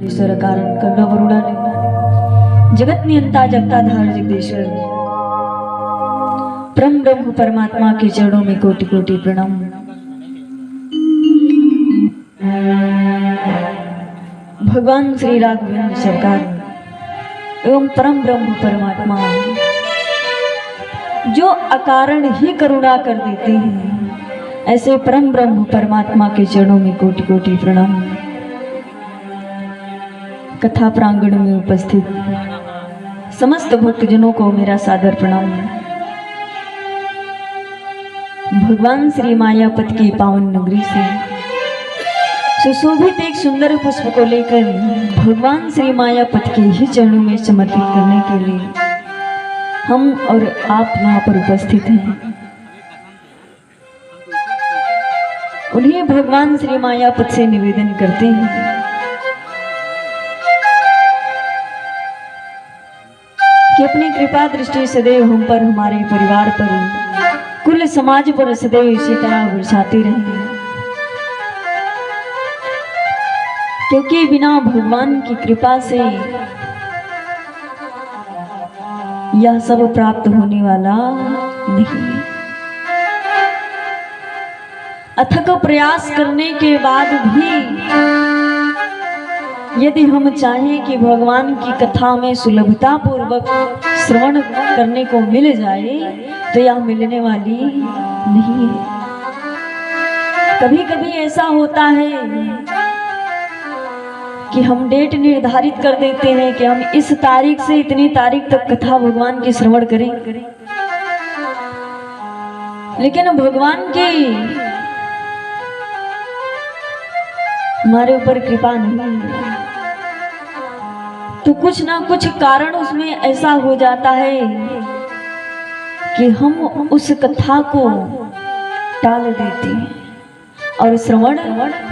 ईश्वर कारण करुणा वरुणा जगत नियंता जगताधार जगदीश्वर परम ब्रह्म परमात्मा के चरणों में कोटि कोटि प्रणाम। भगवान श्री राघवेंद्र सरकार एवं परम ब्रह्म परमात्मा जो अकारण ही करुणा कर देते हैं, ऐसे परम ब्रह्म परमात्मा के चरणों में कोटि कोटि प्रणाम। कथा प्रांगण में उपस्थित समस्त भक्तजनों को मेरा सादर प्रणाम। भगवान श्री मायापत की पावन नगरी से सुशोभित एक सुंदर पुष्प को लेकर भगवान श्री मायापत के ही चरणों में समर्पित करने के लिए हम और आप यहाँ पर उपस्थित हैं। उन्हीं भगवान श्री मायापत से निवेदन करते हैं कि अपनी कृपा दृष्टि सदैव हम पर, हमारे परिवार पर, कुल समाज पर सदैव इसी तरह बरसाती रहे, क्योंकि बिना भगवान की कृपा से यह सब प्राप्त होने वाला नहीं है। अथक प्रयास करने के बाद भी यदि हम चाहें कि भगवान की कथा में सुलभता पूर्वक श्रवण करने को मिल जाए तो यह मिलने वाली नहीं है। कभी कभी ऐसा होता है कि हम डेट निर्धारित कर देते हैं कि हम इस तारीख से इतनी तारीख तक कथा भगवान की श्रवण करें, लेकिन भगवान की हमारे ऊपर कृपा नहीं है, तो कुछ ना कुछ कारण उसमें ऐसा हो जाता है कि हम उस कथा को टाल देते हैं और श्रवण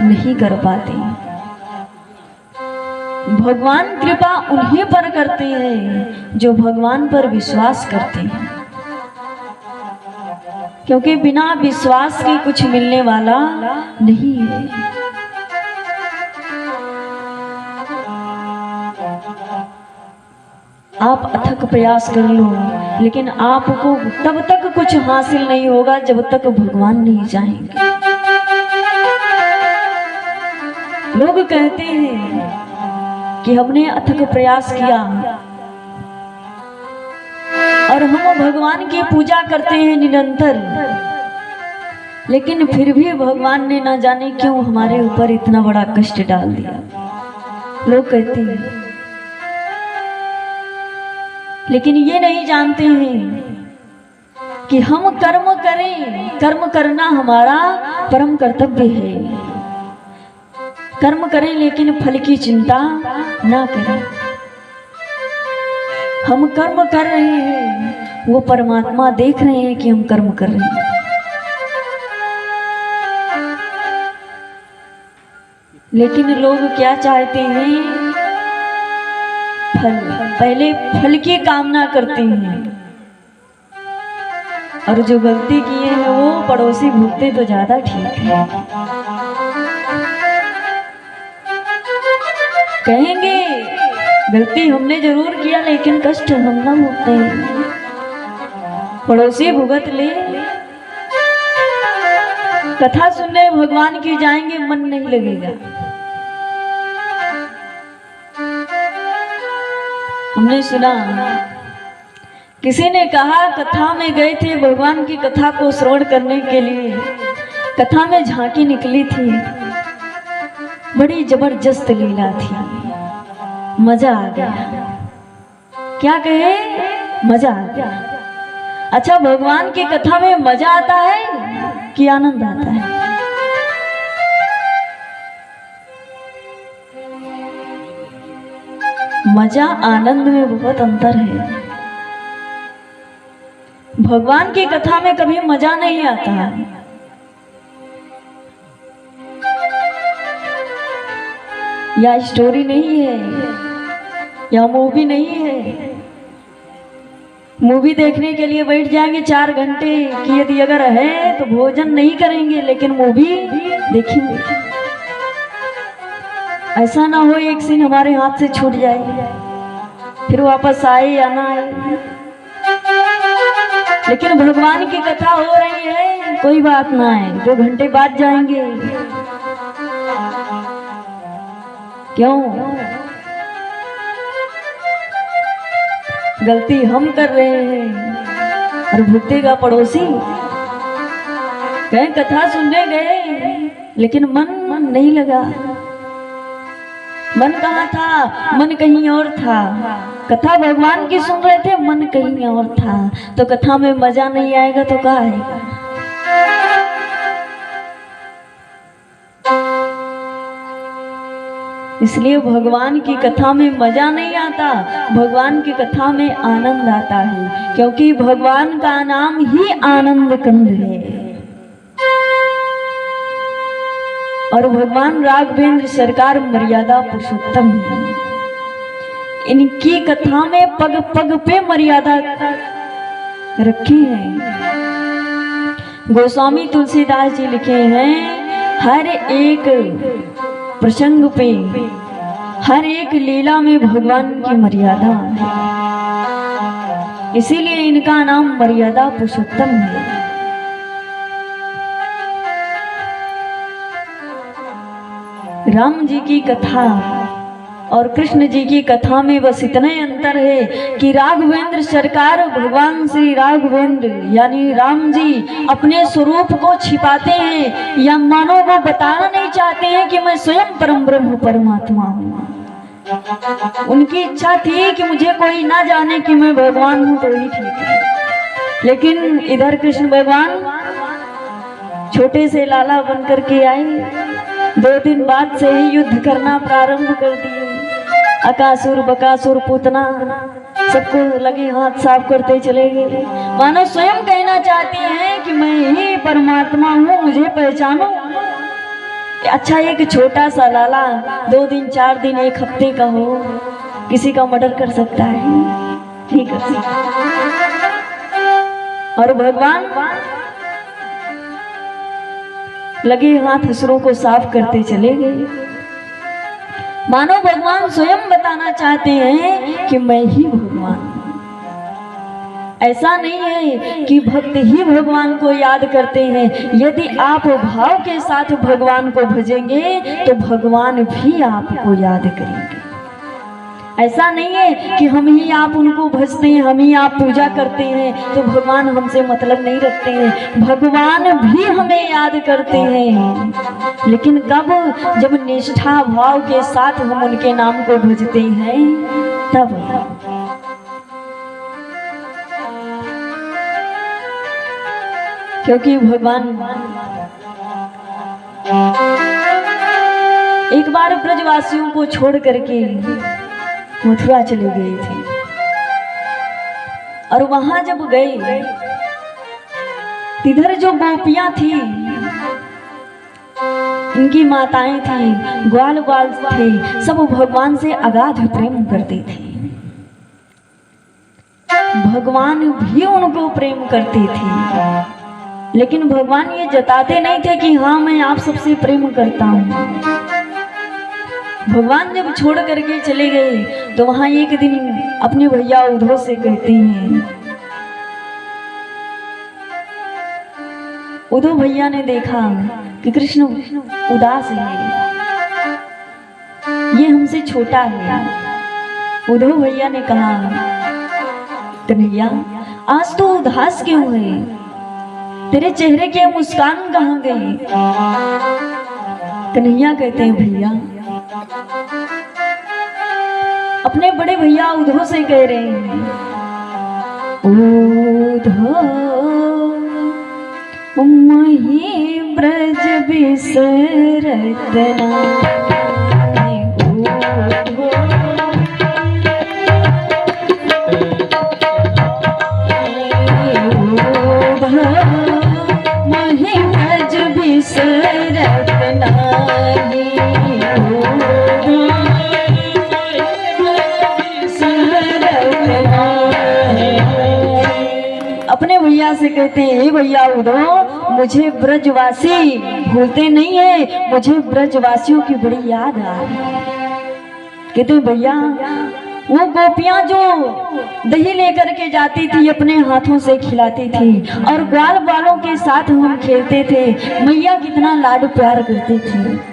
नहीं कर पाते। भगवान कृपा उन्हीं पर करते हैं जो भगवान पर विश्वास करते हैं, क्योंकि बिना विश्वास के कुछ मिलने वाला नहीं है। आप अथक प्रयास कर लो, लेकिन आपको तब तक कुछ हासिल नहीं होगा जब तक भगवान नहीं चाहेंगे। लोग कहते हैं कि हमने अथक प्रयास किया और हम भगवान की पूजा करते हैं निरंतर, लेकिन फिर भी भगवान ने ना जाने क्यों हमारे ऊपर इतना बड़ा कष्ट डाल दिया। लोग कहते हैं, लेकिन ये नहीं जानते हैं कि हम कर्म करें, कर्म करना हमारा परम कर्तव्य है। कर्म करें लेकिन फल की चिंता ना करें। हम कर्म कर रहे हैं, वो परमात्मा देख रहे हैं कि हम कर्म कर रहे हैं, लेकिन लोग क्या चाहते हैं? फल, पहले फल की कामना करते हैं, और जो गलती किए हैं वो पड़ोसी भुगते तो ज्यादा ठीक है। कहेंगे गलती हमने जरूर किया, लेकिन कष्ट हम ना भुगते हैं, पड़ोसी भुगत ले। कथा सुनने भगवान की जाएंगे, मन नहीं लगेगा। हमने सुना किसी ने कहा, कथा में गए थे भगवान की कथा को श्रवण करने के लिए, कथा में झांकी निकली थी, बड़ी जबरदस्त लीला थी, मजा आ गया। क्या कहे? मजा आ गया। अच्छा, भगवान की कथा में मजा आता है कि आनंद आता है? मजा आनंद में बहुत अंतर है। भगवान की कथा में कभी मजा नहीं आता, या स्टोरी नहीं है, या मूवी नहीं है। मूवी देखने के लिए बैठ जाएंगे 4 घंटे की यदि अगर है तो भोजन नहीं करेंगे, लेकिन मूवी देखेंगे। ऐसा ना हो एक सीन हमारे हाथ से छूट जाए, फिर वापस आए या ना आए। लेकिन भगवान की कथा हो रही है, कोई बात ना है, 2 घंटे बाद जाएंगे। क्यों? गलती हम कर रहे हैं और भुगतेगा पड़ोसी। कहीं कथा सुनने गए लेकिन मन नहीं लगा। मन कहाँ था? मन कहीं और था। कथा भगवान की सुन रहे थे, मन कहीं और था। तो कथा में मजा नहीं आएगा तो क्या आएगा? इसलिए भगवान की कथा में मजा नहीं आता, भगवान की कथा में आनंद आता है, क्योंकि भगवान का नाम ही आनंद कंद है। और भगवान राघवेंद्र सरकार मर्यादा पुरुषोत्तम है। इनकी कथा में पग पग पे मर्यादा रखी है। गोस्वामी तुलसीदास जी लिखे हैं, हर एक प्रसंग पे, हर एक लीला में भगवान की मर्यादा है। इसीलिए इनका नाम मर्यादा पुरुषोत्तम है। राम जी की कथा और कृष्ण जी की कथा में बस इतने अंतर है कि राघवेंद्र सरकार, भगवान श्री राघवेंद्र यानी राम जी अपने स्वरूप को छिपाते हैं या मानव को बताना नहीं चाहते हैं कि मैं स्वयं परम ब्रह्म परमात्मा हूँ। उनकी इच्छा थी कि मुझे कोई ना जाने कि मैं भगवान हूँ तो ही ठीक है। लेकिन इधर कृष्ण भगवान छोटे से लाला बन करके आए, 2 दिन बाद से ही युद्ध करना प्रारंभ कर दिए। अकासुर बकासुर पूतना सबको लगे हाथ साफ करते चले गए। मानो स्वयं कहना चाहते हैं कि मैं ही परमात्मा हूँ, मुझे पहचानो। अच्छा एक छोटा सा लाला 2 दिन 4 दिन 1 हफ्ते का हो, किसी का मर्डर कर सकता है? नहीं कर सकता। और भगवान लगे हाथ असुरों को साफ करते चले गए। मानो भगवान स्वयं बताना चाहते हैं कि मैं ही भगवान। ऐसा नहीं है कि भक्त ही भगवान को याद करते हैं। यदि आप भाव के साथ भगवान को भजेंगे तो भगवान भी आपको याद करेंगे। ऐसा नहीं है कि हम ही आप उनको भजते हैं, हम ही आप पूजा करते हैं तो भगवान हमसे मतलब नहीं रखते हैं। भगवान भी हमें याद करते हैं, लेकिन कब? जब निष्ठा भाव के साथ हम उनके नाम को भजते हैं तब। क्योंकि भगवान एक बार ब्रजवासियों को छोड़ करके मथुरा चले गए थे। और वहां जब गए, इधर जो गोपियां थी, इनकी माताएं थी, ग्वाल बाल थे, सब भगवान से अगाध प्रेम करते थे। भगवान भी उनको प्रेम करते थे, लेकिन भगवान ये जताते नहीं थे कि हाँ मैं आप सबसे प्रेम करता हूँ। भगवान जब छोड़ करके चले गए तो वहां एक दिन अपने भैया उद्धव से कहते हैं, उद्धव भैया ने देखा कि कृष्ण उदास है, ये हमसे छोटा है। उद्धव भैया ने कहा, कन्हैया आज तो उदास क्यों है? तेरे चेहरे की मुस्कान कहाँ गई? कन्हैया कहते हैं, भैया अपने बड़े भैया उद्धव से कह रहे हैं, उद्धव मही ब्रज बिसरत नाहि, मही ब्रज बिसरत नाहि। अपने भैया से कहते हैं, हे भैया उद्धव, मुझे ब्रजवासी भूलते नहीं है, मुझे ब्रजवासियों की बड़ी याद आ रही है। कहते भैया वो गोपियां जो दही लेकर के जाती थी अपने हाथों से खिलाती थी और ग्वाल बालों के साथ हम खेलते थे, मैया कितना लाड प्यार करती थी।